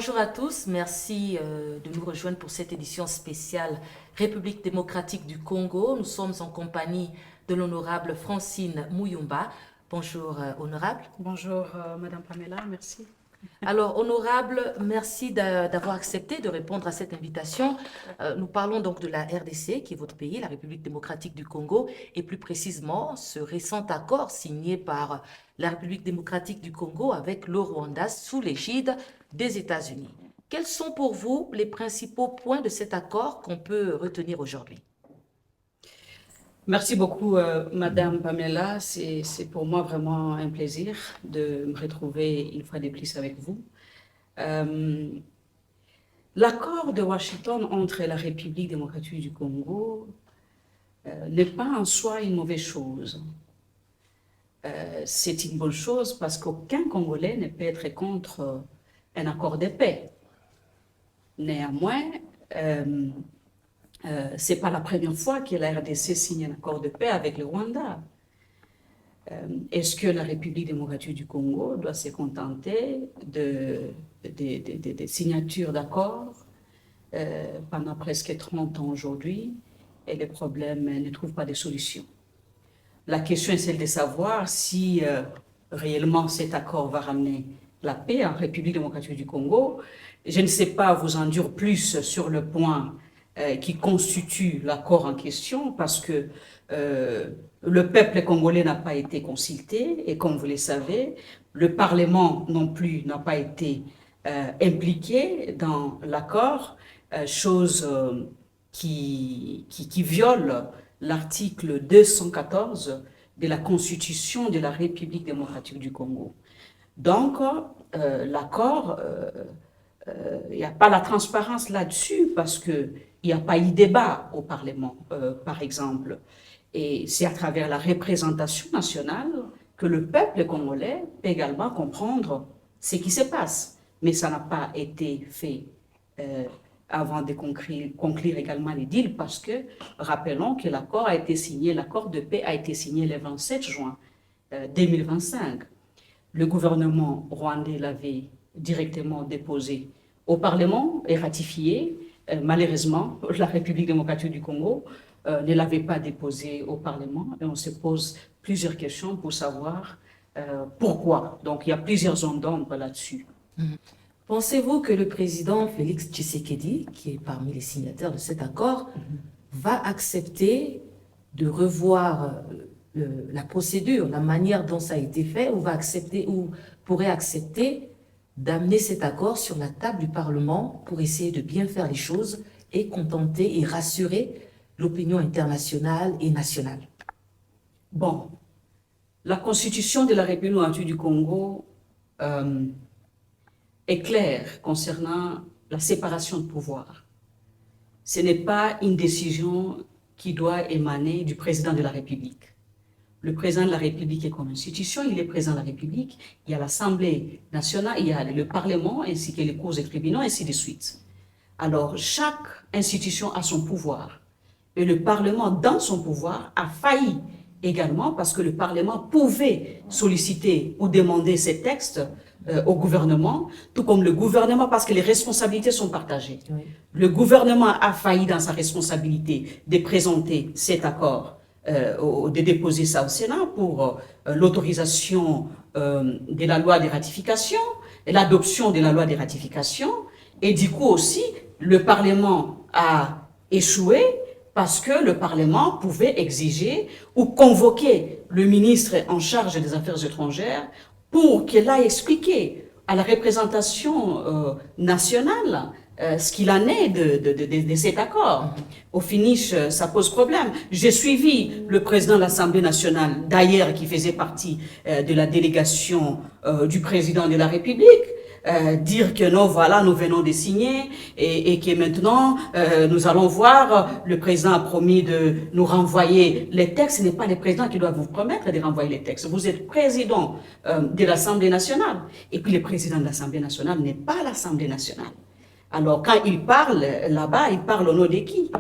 Bonjour à tous, merci de nous rejoindre pour cette édition spéciale République démocratique du Congo. Nous sommes en compagnie de l'honorable Francine Muyumba. Bonjour, honorable. Bonjour, Madame Pamela, merci. Alors, honorable, merci d'avoir accepté de répondre à cette invitation. Nous parlons donc de la RDC, qui est votre pays, la République démocratique du Congo, et plus précisément ce récent accord signé par la République démocratique du Congo avec le Rwanda sous l'égide des États-Unis. Quels sont pour vous les principaux points de cet accord qu'on peut retenir aujourd'hui? Merci beaucoup, Madame Pamela. C'est pour moi vraiment un plaisir de me retrouver une fois de plus avec vous. L'accord de Washington entre la République démocratique du Congo n'est pas en soi une mauvaise chose. C'est une bonne chose parce qu'aucun Congolais ne peut être contre un accord de paix. Néanmoins, ce n'est pas la première fois que la RDC signe un accord de paix avec le Rwanda. Est-ce que la République démocratique du Congo doit se contenter de signatures d'accords pendant presque 30 ans aujourd'hui et les problèmes ne trouvent pas de solution? La question est celle de savoir si réellement cet accord va ramener la paix en République démocratique du Congo. Je ne sais pas vous en dire plus sur le point qui constitue l'accord en question parce que le peuple congolais n'a pas été consulté et comme vous le savez, le Parlement non plus n'a pas été impliqué dans l'accord, chose qui viole l'article 214 de la Constitution de la République démocratique du Congo. Donc, l'accord, il n'y a pas la transparence là-dessus parce qu'il n'y a pas eu débat au Parlement, par exemple. Et c'est à travers la représentation nationale que le peuple congolais peut également comprendre ce qui se passe. Mais ça n'a pas été fait avant de conclure également les deals parce que, rappelons que l'accord a été signé, l'accord de paix a été signé le 27 juin 2025. Le gouvernement rwandais l'avait directement déposé au Parlement et ratifié. Malheureusement, la République démocratique du Congo ne l'avait pas déposé au Parlement et on se pose plusieurs questions pour savoir pourquoi. Donc, il y a plusieurs zones d'ombre là-dessus. Pensez-vous que le président Félix Tshisekedi, qui est parmi les signataires de cet accord, va accepter de revoir la procédure, la manière dont ça a été fait, ou va accepter, ou pourrait accepter d'amener cet accord sur la table du Parlement pour essayer de bien faire les choses et contenter et rassurer l'opinion internationale et nationale? Bon, la Constitution de la République du Congo est claire concernant la séparation de pouvoir. Ce n'est pas une décision qui doit émaner du président de la République. Le président de la République est comme institution, il est président de la République, il y a l'Assemblée nationale, il y a le Parlement, ainsi que les cours et tribunaux, ainsi de suite. Alors, chaque institution a son pouvoir. Et le Parlement, dans son pouvoir, a failli également parce que le Parlement pouvait solliciter ou demander ces textes au gouvernement, tout comme le gouvernement, parce que les responsabilités sont partagées. Oui. Le gouvernement a failli dans sa responsabilité de présenter cet accord, de déposer ça au Sénat pour l'autorisation de la loi de ratification, et l'adoption de la loi de ratification, et du coup aussi, le Parlement a échoué parce que le Parlement pouvait exiger ou convoquer le ministre en charge des Affaires étrangères pour qu'il aille expliquer à la représentation nationale ce qu'il en est de cet accord. Au finish, ça pose problème. J'ai suivi le président de l'Assemblée nationale, d'ailleurs, qui faisait partie de la délégation du président de la République, dire que non, voilà, nous venons de signer et que maintenant, nous allons voir, le président a promis de nous renvoyer les textes. Ce n'est pas le président qui doit vous promettre de renvoyer les textes. Vous êtes président de l'Assemblée nationale. Et puis le président de l'Assemblée nationale n'est pas l'Assemblée nationale. Alors, quand il parle là-bas, il parle au nom de qui?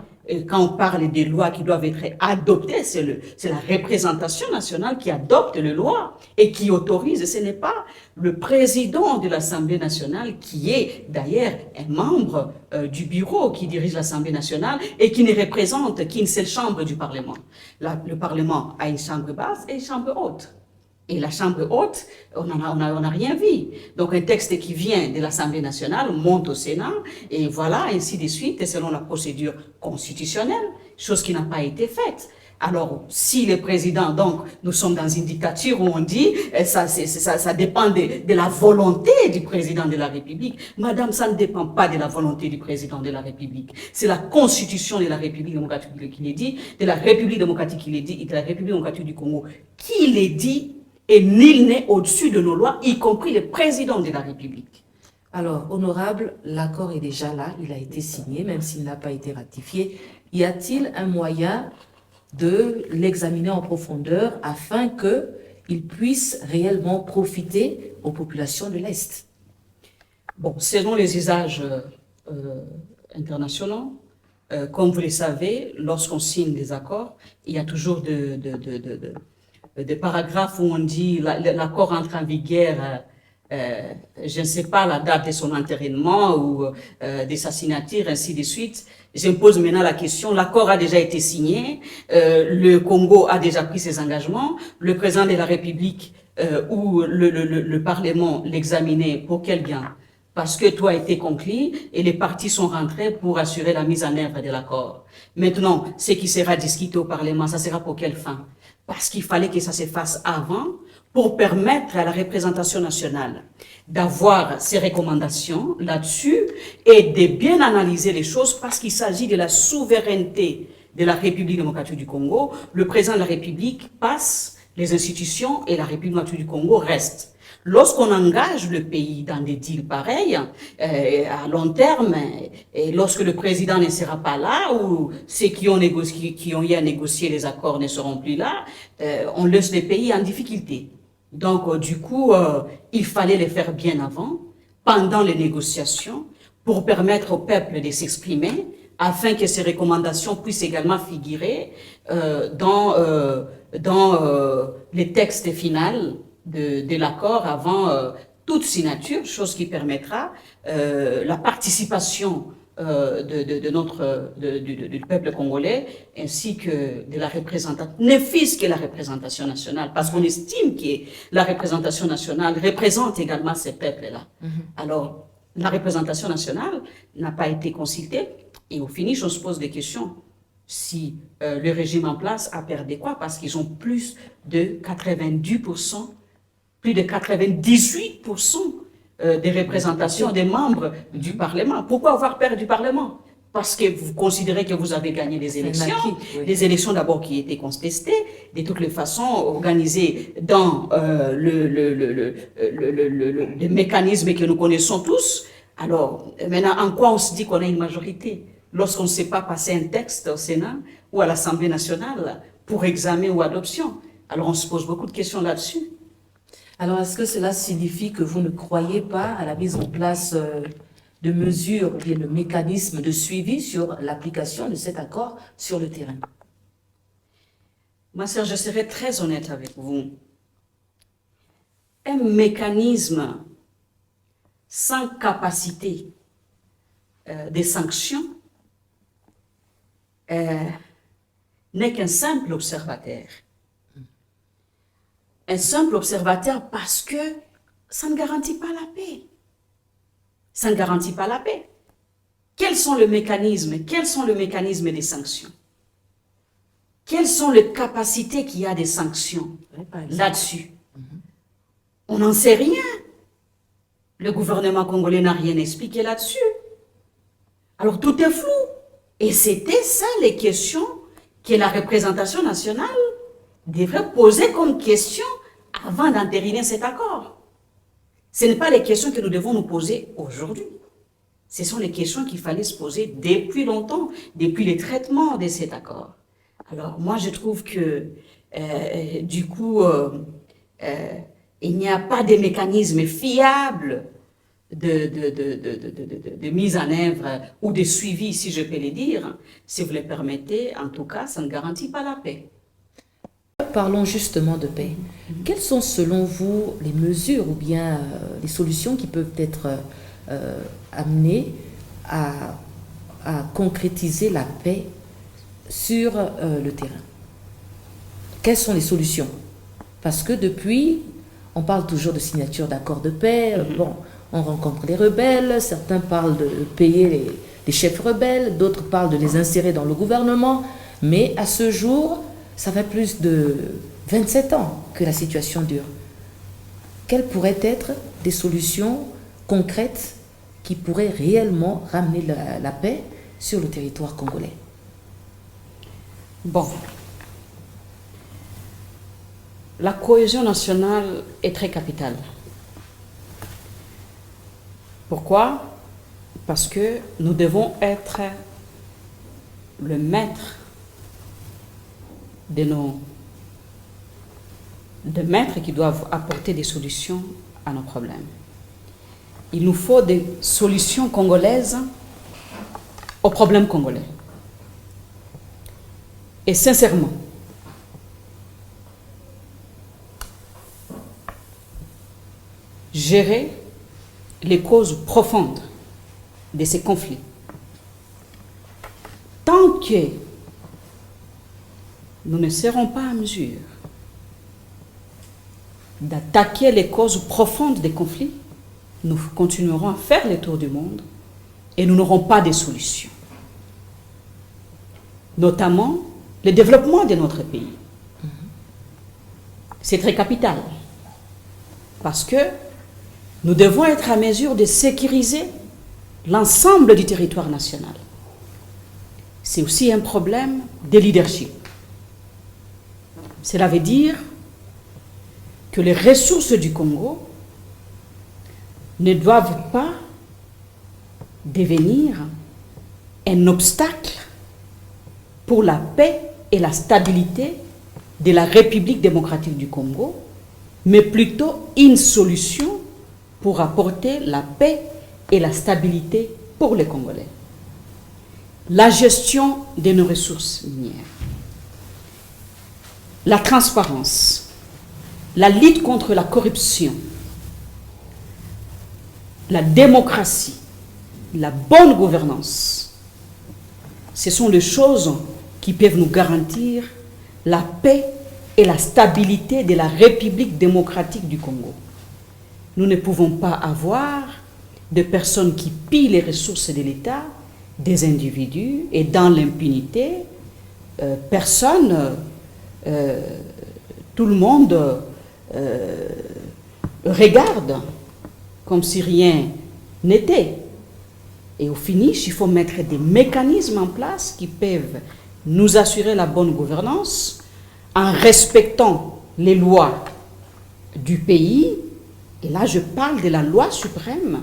quand on parle des lois qui doivent être adoptées, c'est la représentation nationale qui adopte les lois et qui autorise. Ce n'est pas le président de l'Assemblée nationale qui est d'ailleurs un membre du bureau qui dirige l'Assemblée nationale et qui ne représente qu'une seule chambre du Parlement. Le Parlement a une chambre basse et une chambre haute. Et la chambre haute, on n'a rien vu. Donc un texte qui vient de l'Assemblée nationale monte au Sénat, et voilà, ainsi de suite, selon la procédure constitutionnelle, chose qui n'a pas été faite. Alors, si le président, donc, nous sommes dans une dictature où on dit, ça dépend de la volonté du président de la République. Madame, ça ne dépend pas de la volonté du président de la République. C'est la constitution de la République démocratique qui l'est dit, de la République démocratique qui l'est dit, et de la République démocratique du Congo qui l'est dit. Et nul n'est au-dessus de nos lois, y compris le président de la République. Alors, honorable, l'accord est déjà là, il a été signé, même s'il n'a pas été ratifié. Y a-t-il un moyen de l'examiner en profondeur afin qu'il puisse réellement profiter aux populations de l'Est? Bon, selon les usages internationaux, comme vous le savez, lorsqu'on signe des accords, il y a toujours des paragraphes où on dit l'accord entre en vigueur, je ne sais pas la date de son entérinement ou de sa signature, ainsi de suite. Je me pose maintenant la question, l'accord a déjà été signé, le Congo a déjà pris ses engagements, le président de la République ou le Parlement l'examinait pour quel bien? Parce que tout a été conclu et les partis sont rentrés pour assurer la mise en œuvre de l'accord. Maintenant, ce qui sera discuté au Parlement, ça sera pour quelle fin? Parce qu'il fallait que ça se fasse avant pour permettre à la représentation nationale d'avoir ses recommandations là-dessus et de bien analyser les choses parce qu'il s'agit de la souveraineté de la République démocratique du Congo. Le président de la République passe, les institutions et la République démocratique du Congo restent. Lorsqu'on engage le pays dans des deals pareils, à long terme, et lorsque le président ne sera pas là, ou ceux qui ont eu à négocier les accords ne seront plus là, on laisse le pays en difficulté. Donc, du coup, il fallait les faire bien avant, pendant les négociations, pour permettre au peuple de s'exprimer, afin que ces recommandations puissent également figurer dans les textes finaux de l'accord avant toute signature, chose qui permettra la participation du peuple congolais ainsi que de la représentation, ne fût-ce que la représentation nationale, parce qu'on estime que la représentation nationale représente également ces peuples-là. Alors, la représentation nationale n'a pas été consultée et au finish, on se pose des questions. Si le régime en place a perdu quoi? Parce qu'ils ont plus de 90%, plus de 98% des représentations des membres du Parlement. Pourquoi avoir perdu du Parlement? Parce que vous considérez que vous avez gagné les élections, les élections d'abord qui étaient contestées, de toutes les façons organisées dans le mécanisme que nous connaissons tous. Alors, maintenant, en quoi on se dit qu'on a une majorité? Lorsqu'on ne sait pas passer un texte au Sénat ou à l'Assemblée nationale pour examen ou adoption. Alors, on se pose beaucoup de questions là-dessus. Alors, est-ce que cela signifie que vous ne croyez pas à la mise en place de mesures, ou bien de mécanismes de suivi sur l'application de cet accord sur le terrain? Ma sœur, je serai très honnête avec vous. Un mécanisme sans capacité de sanction n'est qu'un simple observateur. Un simple observateur parce que ça ne garantit pas la paix. Ça ne garantit pas la paix. Quels sont les mécanismes? Quels sont les mécanismes des sanctions? Quelles sont les capacités qu'il y a des sanctions là-dessus? On n'en sait rien. Le gouvernement congolais n'a rien expliqué là-dessus. Alors tout est flou. Et c'était ça les questions que la représentation nationale devrait poser comme question avant d'entériner cet accord. Ce n'est pas les questions que nous devons nous poser aujourd'hui. Ce sont les questions qu'il fallait se poser depuis longtemps, depuis le traitement de cet accord. Alors moi je trouve que du coup il n'y a pas de mécanisme fiable de mise en œuvre ou de suivi, si je peux le dire, si vous le permettez, en tout cas, ça ne garantit pas la paix. Parlons justement de paix. Quelles sont selon vous les mesures ou bien les solutions qui peuvent être amenées à concrétiser la paix sur le terrain? Quelles sont les solutions? Parce que depuis, on parle toujours de signature d'accords de paix. Bon, on rencontre les rebelles, certains parlent de payer les chefs rebelles, d'autres parlent de les insérer dans le gouvernement. Mais à ce jour, ça fait plus de 27 ans que la situation dure. Quelles pourraient être des solutions concrètes qui pourraient réellement ramener la paix sur le territoire congolais? Bon. La cohésion nationale est très capitale. Pourquoi? Parce que nous devons être le maître de maîtres qui doivent apporter des solutions à nos problèmes. Il nous faut des solutions congolaises aux problèmes congolais. Et sincèrement, gérer les causes profondes de ces conflits. Tant que nous ne serons pas en mesure d'attaquer les causes profondes des conflits, nous continuerons à faire les tours du monde et nous n'aurons pas de solutions. Notamment le développement de notre pays. C'est très capital parce que nous devons être à mesure de sécuriser l'ensemble du territoire national. C'est aussi un problème de leadership. Cela veut dire que les ressources du Congo ne doivent pas devenir un obstacle pour la paix et la stabilité de la République démocratique du Congo, mais plutôt une solution pour apporter la paix et la stabilité pour les Congolais. La gestion de nos ressources minières, la transparence, la lutte contre la corruption, la démocratie, la bonne gouvernance, ce sont les choses qui peuvent nous garantir la paix et la stabilité de la République démocratique du Congo. Nous ne pouvons pas avoir de personnes qui pillent les ressources de l'État, des individus, et dans l'impunité, tout le monde regarde comme si rien n'était. Et au finish, il faut mettre des mécanismes en place qui peuvent nous assurer la bonne gouvernance en respectant les lois du pays. Et là, je parle de la loi suprême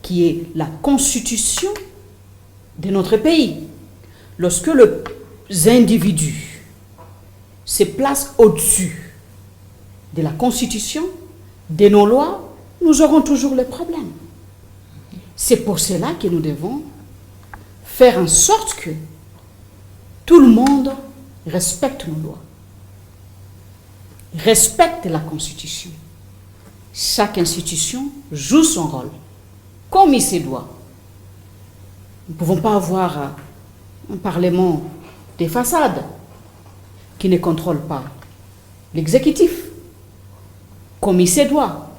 qui est la constitution de notre pays. Lorsque les individus se placent au-dessus de la constitution, de nos lois, nous aurons toujours le problème. C'est pour cela que nous devons faire en sorte que tout le monde respecte nos lois, respecte la constitution. Chaque institution joue son rôle, comme il se doit. Nous ne pouvons pas avoir un parlement des façades qui ne contrôle pas l'exécutif, comme il se doit.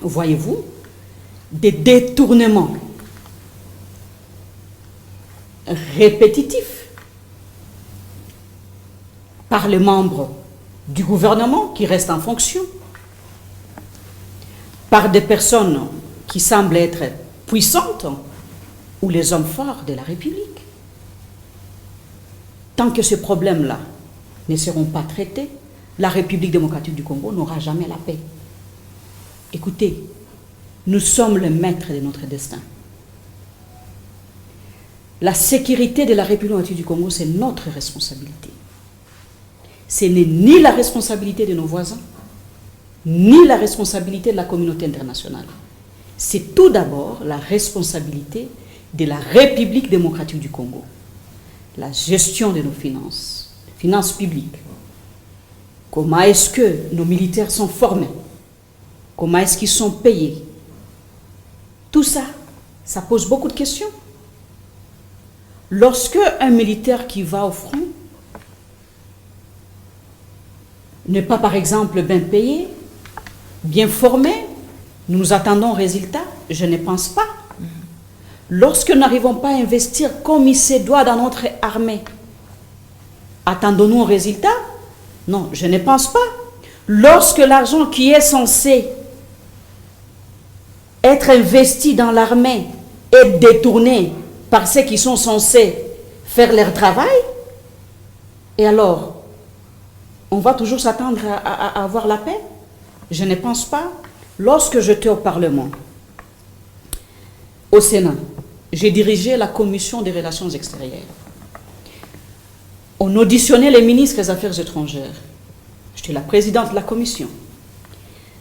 Voyez-vous, des détournements répétitifs par les membres du gouvernement qui restent en fonction, par des personnes qui semblent être puissantes ou les hommes forts de la République. Tant que ces problèmes-là ne seront pas traités, la République démocratique du Congo n'aura jamais la paix. Écoutez, nous sommes les maîtres de notre destin. La sécurité de la République démocratique du Congo, c'est notre responsabilité. Ce n'est ni la responsabilité de nos voisins, ni la responsabilité de la communauté internationale. c'est tout d'abord la responsabilité de la République démocratique du Congo. La gestion de nos finances publiques. Comment est-ce que nos militaires sont formés? Comment est-ce qu'ils sont payés? Tout ça, ça pose beaucoup de questions. Lorsque un militaire qui va au front n'est pas, par exemple, bien payé, bien formé, nous attendons résultat, je ne pense pas. Lorsque nous n'arrivons pas à investir comme il se doit dans notre armée, attendons-nous un résultat? Non, je ne pense pas. Lorsque l'argent qui est censé être investi dans l'armée est détourné par ceux qui sont censés faire leur travail, et alors, on va toujours s'attendre à avoir la paix? Je ne pense pas. Lorsque j'étais au Parlement, au Sénat, j'ai dirigé la commission des relations extérieures. On auditionnait les ministres des Affaires étrangères. J'étais la présidente de la commission.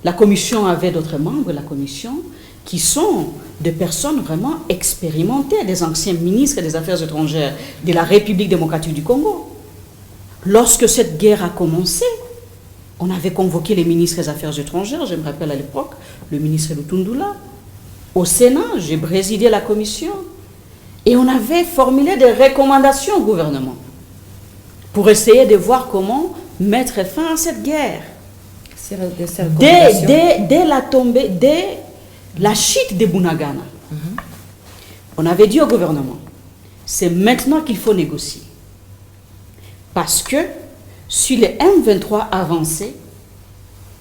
La commission avait d'autres membres de la commission qui sont des personnes vraiment expérimentées, des anciens ministres des Affaires étrangères de la République démocratique du Congo. Lorsque cette guerre a commencé, on avait convoqué les ministres des Affaires étrangères, je me rappelle à l'époque, le ministre Lutundula. Au Sénat, j'ai présidé la commission et on avait formulé des recommandations au gouvernement pour essayer de voir comment mettre fin à cette guerre. Dès la tombée, dès la chute de Bunagana, on avait dit au gouvernement, c'est maintenant qu'il faut négocier. Parce que si les M23 avancent,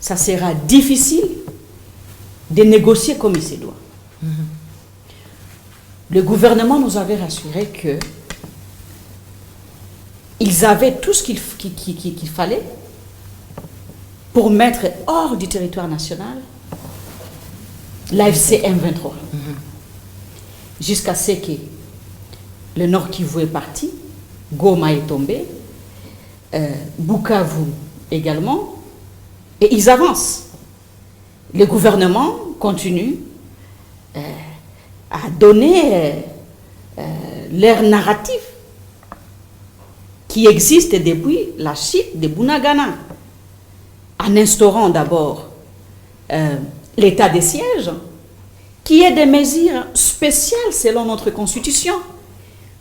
ça sera difficile de négocier comme il se doit. Le gouvernement nous avait rassuré que ils avaient tout ce qu'il fallait pour mettre hors du territoire national l'AFC M23. Jusqu'à ce que le Nord Kivu est parti, Goma est tombé, Bukavu également, et ils avancent. Le gouvernement continue à donner leur narratif qui existe depuis la chute de Bunagana, en instaurant d'abord l'état de siège, qui est des mesures spéciales selon notre constitution,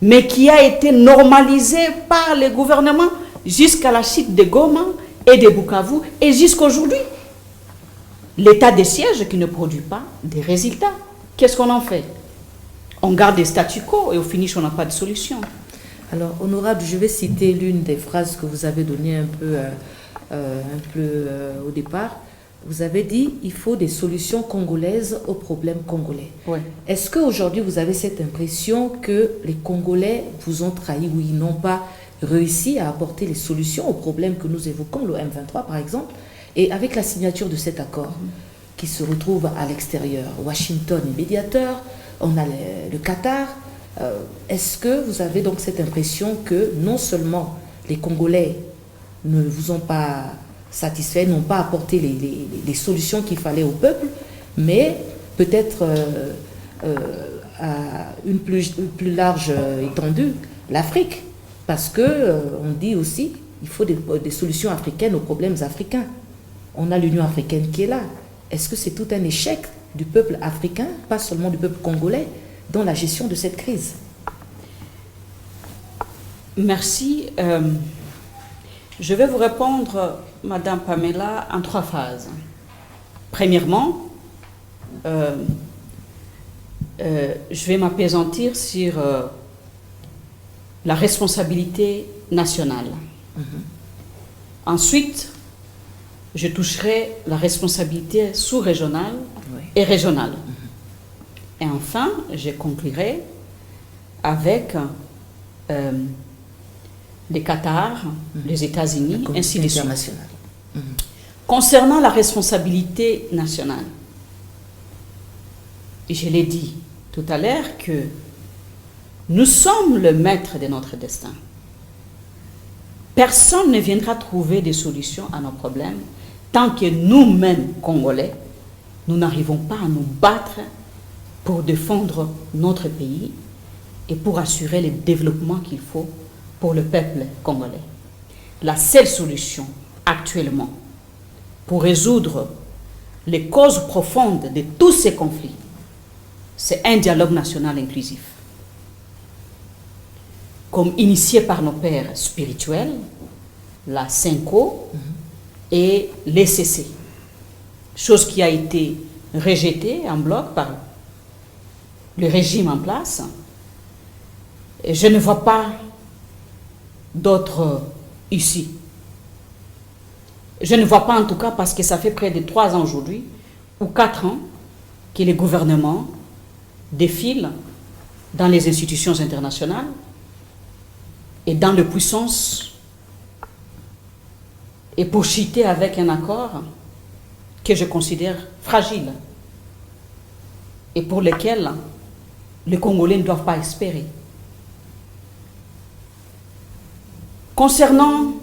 mais qui a été normalisé par le gouvernement jusqu'à la chute de Goma et de Bukavu et jusqu'à aujourd'hui. L'état de siège qui ne produit pas des résultats. Qu'est-ce qu'on en fait? On garde des statu quo et au finish, on n'a pas de solution. Alors, honorable, je vais citer l'une des phrases que vous avez données un peu au départ. Vous avez dit il faut des solutions congolaises aux problèmes congolais. Ouais. Est-ce qu'aujourd'hui, vous avez cette impression que les Congolais vous ont trahi ou ils n'ont pas réussi à apporter les solutions aux problèmes que nous évoquons, le M23 par exemple, et avec la signature de cet accord qui se retrouve à l'extérieur, Washington est médiateur, on a le Qatar. Est-ce que vous avez donc cette impression que non seulement les Congolais ne vous ont pas satisfait, n'ont pas apporté les solutions qu'il fallait au peuple, mais peut-être à une plus large étendue, l'Afrique, parce que on dit aussi il faut des solutions africaines aux problèmes africains. On a l'Union africaine qui est là. Est-ce que c'est tout un échec du peuple africain, pas seulement du peuple congolais, dans la gestion de cette crise? Merci. Je vais vous répondre, Madame Pamela, en 3 phases. Premièrement, je vais m'appesantir sur la responsabilité nationale. Ensuite, je toucherai la responsabilité sous-régionale et régionale. Et enfin, je conclurai avec les Qatar, les États-Unis, ainsi de suite. Concernant la responsabilité nationale, je l'ai dit tout à l'heure que nous sommes le maître de notre destin. Personne ne viendra trouver des solutions à nos problèmes tant que nous-mêmes, Congolais, nous n'arrivons pas à nous battre pour défendre notre pays et pour assurer le développement qu'il faut pour le peuple congolais. La seule solution actuellement pour résoudre les causes profondes de tous ces conflits, c'est un dialogue national inclusif. Comme initié par nos pères spirituels, la CENCO et l'ECC, chose qui a été rejetée en bloc par le régime en place. Et je ne vois pas d'autres ici. Je ne vois pas en tout cas parce que ça fait près de 3 ans aujourd'hui, ou 4 ans, que les gouvernements défilent dans les institutions internationales et dans les puissances et pour chuter avec un accord que je considère fragile et pour lequel les Congolais ne doivent pas espérer. Concernant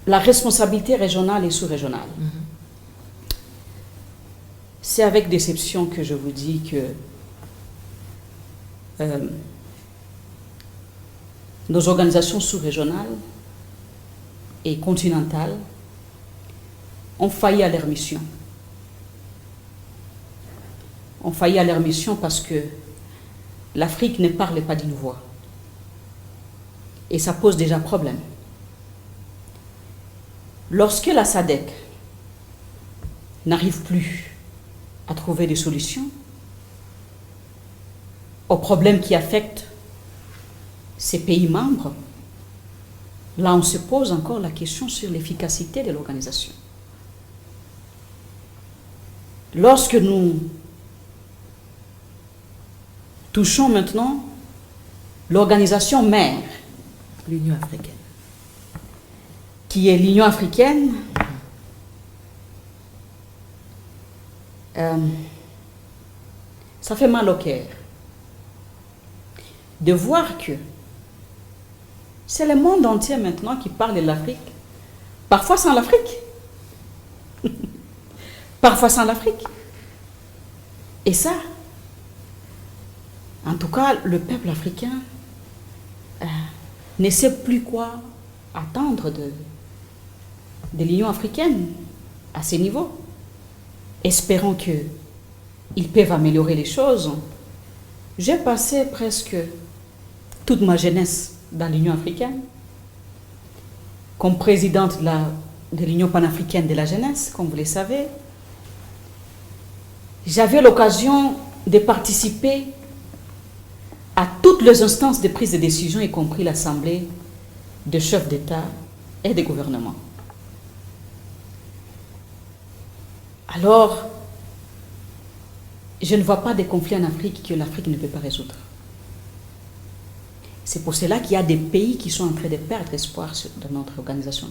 la responsabilité régionale et sous-régionale, c'est avec déception que je vous dis que nos organisations sous-régionales et continentales ont failli à leur mission. Ont failli à leur mission parce que l'Afrique ne parle pas d'une voix. Et ça pose déjà problème. Lorsque la SADC n'arrive plus à trouver des solutions aux problèmes qui affectent ces pays membres, là on se pose encore la question sur l'efficacité de l'organisation. Lorsque nous touchons maintenant l'organisation mère, l'Union africaine, qui est l'Union africaine, ça fait mal au cœur de voir que c'est le monde entier maintenant qui parle de l'Afrique, parfois sans l'Afrique, parfois sans l'Afrique. Et ça, en tout cas, le peuple africain ne sait plus quoi attendre de l'Union africaine à ces niveaux. Espérons qu'ils peuvent améliorer les choses. J'ai passé presque toute ma jeunesse dans l'Union africaine, comme présidente de l'Union panafricaine de la jeunesse, comme vous le savez. J'avais l'occasion de participer à toutes les instances de prise de décision, y compris l'Assemblée des chefs d'État et des gouvernements. Alors, je ne vois pas de conflits en Afrique que l'Afrique ne peut pas résoudre. C'est pour cela qu'il y a des pays qui sont en train de perdre espoir dans notre organisation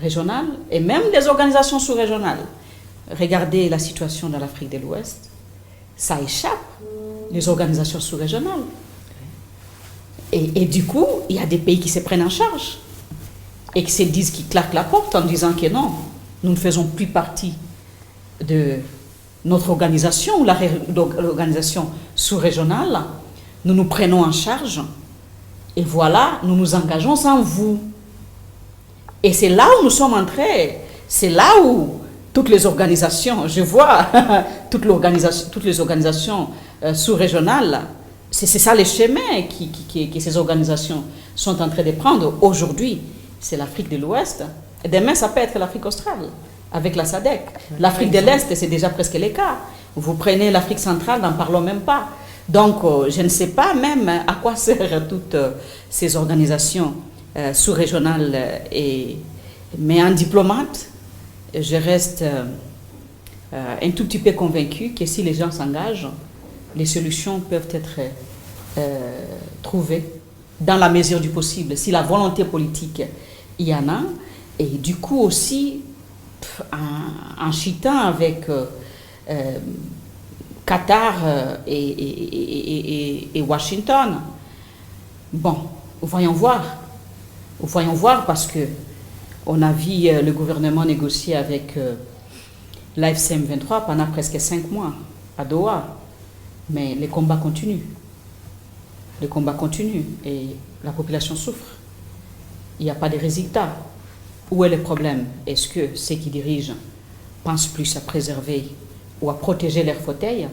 régionale et même des organisations sous-régionales. Regardez la situation dans l'Afrique de l'Ouest, ça échappe les organisations sous-régionales. Et du coup, il y a des pays qui se prennent en charge et qui se disent, qui claquent la porte en disant que non, nous ne faisons plus partie de notre organisation ou l'organisation sous-régionale, nous nous prenons en charge et voilà, nous nous engageons sans vous. Et c'est là où nous sommes entrés, c'est là où toutes les organisations, je vois toutes les organisations sous-régionales, c'est ça le chemin que ces organisations sont en train de prendre. Aujourd'hui, c'est l'Afrique de l'Ouest, et demain ça peut être l'Afrique australe, avec la SADC. L'Afrique de l'Est, c'est déjà presque le cas. Vous prenez l'Afrique centrale, n'en parlons même pas. Donc, je ne sais pas même à quoi servent toutes ces organisations sous-régionales. Mais en diplomate, je reste un tout petit peu convaincue que si les gens s'engagent, les solutions peuvent être trouvées dans la mesure du possible. Si la volonté politique, il y en a. Et du coup aussi, en chitant avec Qatar et Washington, bon, voyons voir parce que on a vu le gouvernement négocier avec l'AFC M23 pendant presque 5 mois à Doha. Mais les combats continuent. Les combats continuent et la population souffre. Il n'y a pas de résultats. Où est le problème? Est-ce que ceux qui dirigent pensent plus à préserver ou à protéger leurs fauteuils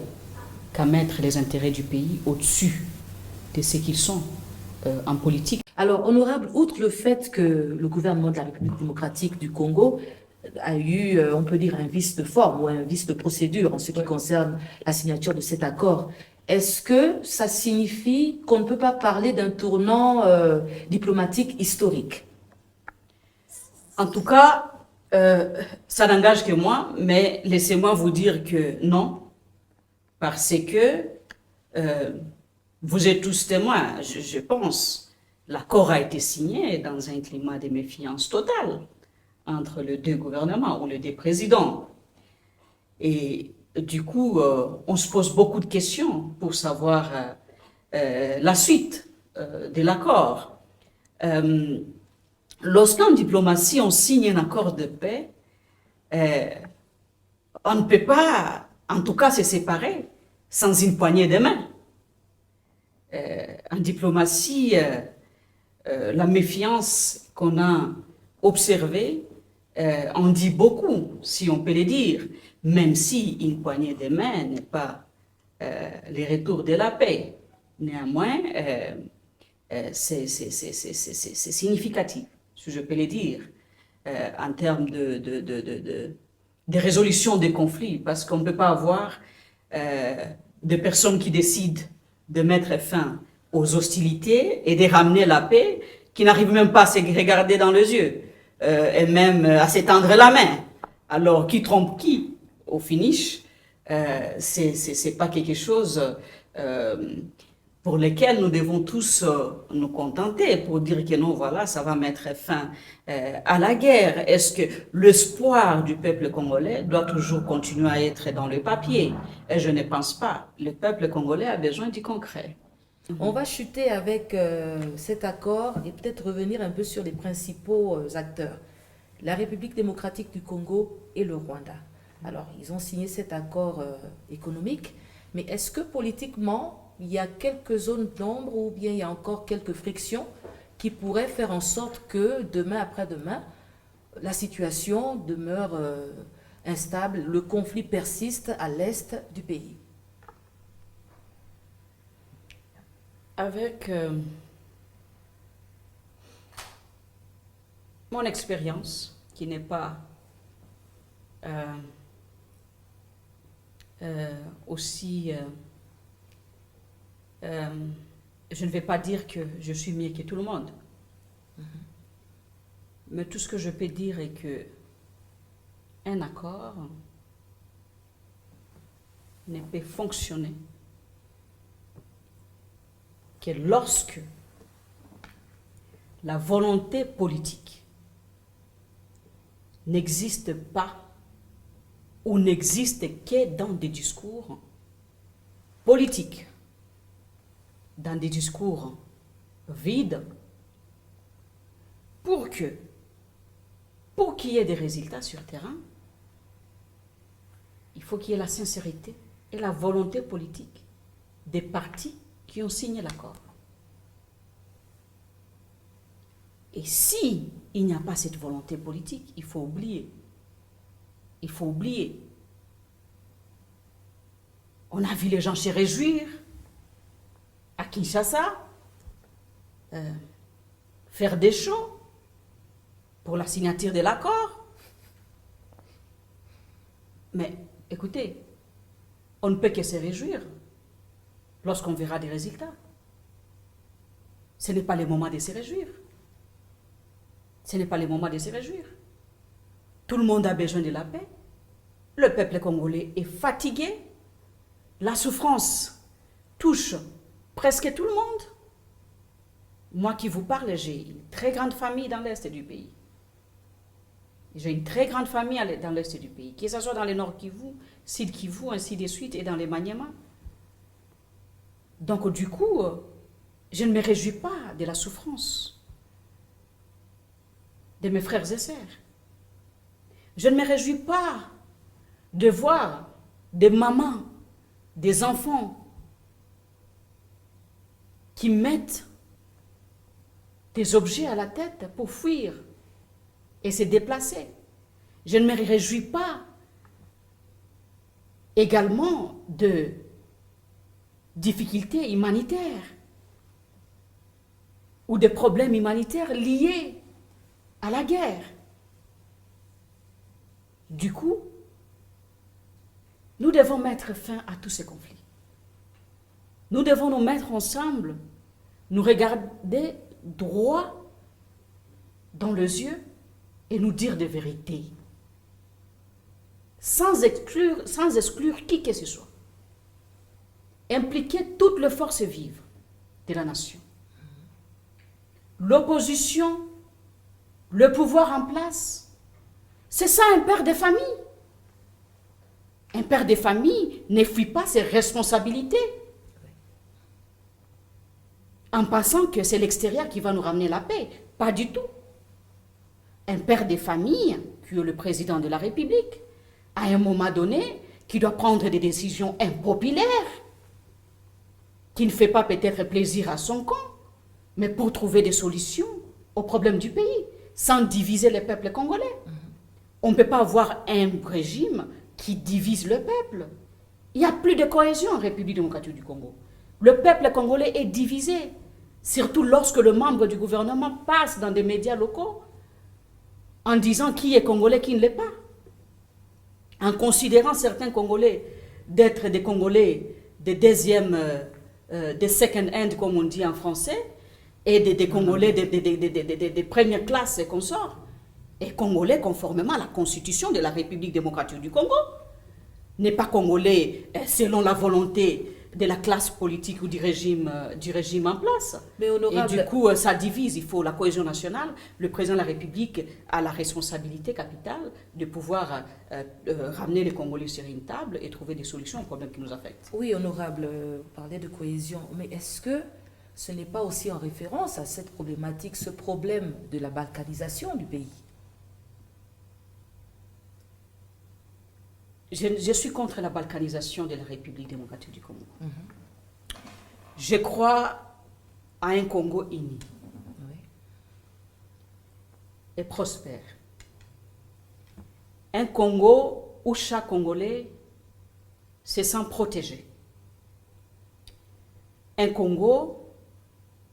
qu'à mettre les intérêts du pays au-dessus de ce qu'ils sont en politique? Alors, honorable, outre le fait que le gouvernement de la République démocratique du Congo a eu, on peut dire, un vice de forme ou un vice de procédure en ce qui concerne la signature de cet accord, est-ce que ça signifie qu'on ne peut pas parler d'un tournant diplomatique historique? En tout cas, ça n'engage que moi, mais laissez-moi vous dire que non, parce que vous êtes tous témoins, je pense. L'accord a été signé dans un climat de méfiance totale entre les deux gouvernements ou les deux présidents. Et du coup, on se pose beaucoup de questions pour savoir la suite de l'accord. Lorsqu'en diplomatie, on signe un accord de paix, on ne peut pas, en tout cas, se séparer sans une poignée de main. En diplomatie, la méfiance qu'on a observée en dit beaucoup, si on peut le dire, même si une poignée de main n'est pas le retour de la paix. Néanmoins, c'est significatif, si je peux le dire, en termes de résolution des conflits, parce qu'on ne peut pas avoir des personnes qui décident de mettre fin aux hostilités et de ramener la paix, qui n'arrivent même pas à se regarder dans les yeux, et même à s'étendre la main. Alors, qui trompe qui au finish? C'est pas quelque chose pour lequel nous devons tous nous contenter, pour dire que non, voilà, ça va mettre fin à la guerre. Est-ce que l'espoir du peuple congolais doit toujours continuer à être dans le papier? Et je ne pense pas. Le peuple congolais a besoin du concret. On va chuter avec cet accord et peut-être revenir un peu sur les principaux acteurs. La République démocratique du Congo et le Rwanda. Alors, ils ont signé cet accord économique, mais est-ce que politiquement, il y a quelques zones d'ombre ou bien il y a encore quelques frictions qui pourraient faire en sorte que demain après-demain, la situation demeure instable, le conflit persiste à l'est du pays? Avec mon expérience, qui n'est pas aussi... je ne vais pas dire que je suis mieux que tout le monde. Mais tout ce que je peux dire est que un accord ne peut fonctionner que lorsque la volonté politique n'existe pas ou n'existe que dans des discours politiques, dans des discours vides, pour qu'il y ait des résultats sur le terrain, il faut qu'il y ait la sincérité et la volonté politique des partis qui ont signé l'accord. Et si il n'y a pas cette volonté politique, il faut oublier. Il faut oublier. On a vu les gens se réjouir à Kinshasa, faire des shows pour la signature de l'accord. Mais écoutez, on ne peut que se réjouir lorsqu'on verra des résultats. Ce n'est pas le moment de se réjouir. Ce n'est pas le moment de se réjouir. Tout le monde a besoin de la paix. Le peuple congolais est fatigué. La souffrance touche presque tout le monde. Moi qui vous parle, j'ai une très grande famille dans l'est du pays. J'ai une très grande famille dans l'est du pays, que ce soit dans le nord Kivu, sud Kivu, ainsi de suite, et dans les Maniema. Donc du coup, je ne me réjouis pas de la souffrance de mes frères et sœurs. Je ne me réjouis pas de voir des mamans, des enfants qui mettent des objets à la tête pour fuir et se déplacer. Je ne me réjouis pas également de difficultés humanitaires ou de problèmes humanitaires liés à la guerre. Du coup, nous devons mettre fin à tous ces conflits. Nous devons nous mettre ensemble, nous regarder droit dans les yeux et nous dire des vérités, sans exclure qui que ce soit. Impliquer toutes les forces vives de la nation. L'opposition, le pouvoir en place, c'est ça un père de famille. Un père de famille ne fuit pas ses responsabilités en pensant que c'est l'extérieur qui va nous ramener la paix. Pas du tout. Un père de famille, qui est le président de la République, à un moment donné, qui doit prendre des décisions impopulaires, qui ne fait pas peut-être plaisir à son camp, mais pour trouver des solutions aux problèmes du pays, sans diviser le peuple congolais. On ne peut pas avoir un régime qui divise le peuple. Il n'y a plus de cohésion en République démocratique du Congo. Le peuple congolais est divisé, surtout lorsque le membre du gouvernement passe dans des médias locaux en disant qui est congolais, qui ne l'est pas. En considérant certains Congolais d'être des Congolais de deuxième, de second hand, comme on dit en français, et des Congolais de première classe et consorts, et Congolais conformément à la constitution de la République démocratique du Congo, n'est pas Congolais selon la volonté de la classe politique ou du régime en place. Mais honorable... Et du coup, ça divise. Il faut la cohésion nationale. Le président de la République a la responsabilité capitale de pouvoir ramener les Congolais sur une table et trouver des solutions aux problèmes qui nous affectent. Oui, honorable, vous parlez de cohésion, mais est-ce que ce n'est pas aussi en référence à cette problématique, ce problème de la balkanisation du pays? Je suis contre la balkanisation de la République démocratique du Congo. Je crois à un Congo uni et prospère. Un Congo où chaque Congolais se sent protégé. Un Congo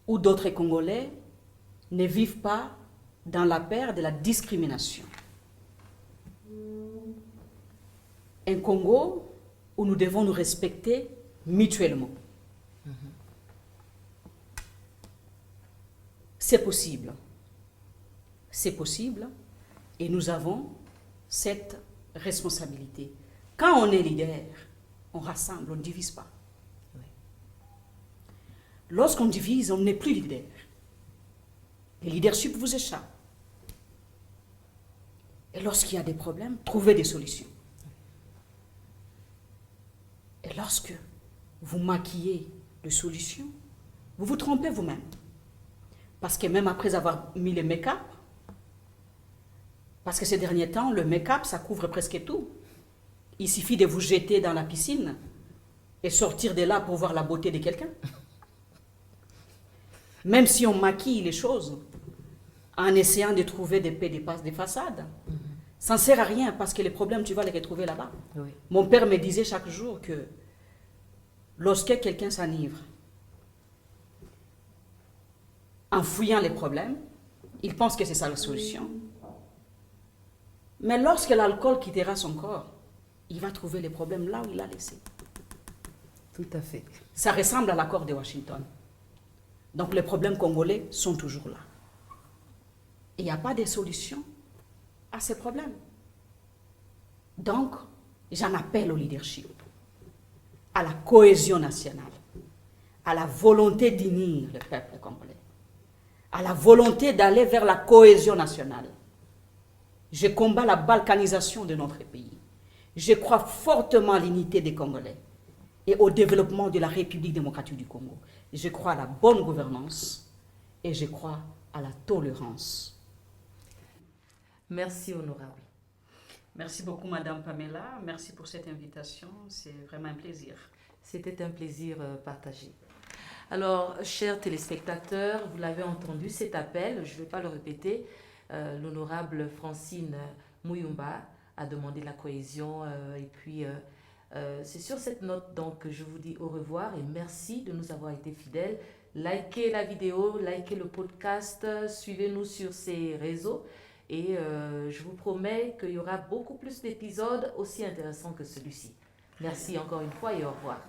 où d'autres Congolais ne vivent pas dans la peur de la discrimination. Un Congo où nous devons nous respecter mutuellement. C'est possible. C'est possible et nous avons cette responsabilité. Quand on est leader, on rassemble, on ne divise pas. Lorsqu'on divise, on n'est plus leader. Le leadership vous échappe. Et lorsqu'il y a des problèmes, trouvez des solutions. Et lorsque vous maquillez de solutions, vous vous trompez vous-même. Parce que même après avoir mis le make-up, parce que ces derniers temps, le make-up, ça couvre presque tout. Il suffit de vous jeter dans la piscine et sortir de là pour voir la beauté de quelqu'un. Même si on maquille les choses en essayant de trouver des façades, ça ne sert à rien parce que les problèmes, tu vas les retrouver là-bas. Oui. Mon père me disait chaque jour que lorsque quelqu'un s'enivre, en fouillant les problèmes, il pense que c'est ça la solution. Mais lorsque l'alcool quittera son corps, il va trouver les problèmes là où il a laissé. Tout à fait. Ça ressemble à l'accord de Washington. Donc les problèmes congolais sont toujours là. Et il n'y a pas de solution à ces problèmes. Donc, j'en appelle au leadership, à la cohésion nationale, à la volonté d'unir le peuple congolais, à la volonté d'aller vers la cohésion nationale. Je combats la balkanisation de notre pays. Je crois fortement à l'unité des Congolais et au développement de la République démocratique du Congo. Je crois à la bonne gouvernance et je crois à la tolérance. Merci, honorable. Merci beaucoup, Madame Pamela. Merci pour cette invitation. C'est vraiment un plaisir. C'était un plaisir partagé. Alors, chers téléspectateurs, vous l'avez entendu, cet appel, je ne vais pas le répéter, l'honorable Francine Mouyumba a demandé la cohésion et puis c'est sur cette note donc que je vous dis au revoir et merci de nous avoir été fidèles. Likez la vidéo, likez le podcast, suivez-nous sur ces réseaux et je vous promets qu'il y aura beaucoup plus d'épisodes aussi intéressants que celui-ci. Merci encore une fois et au revoir.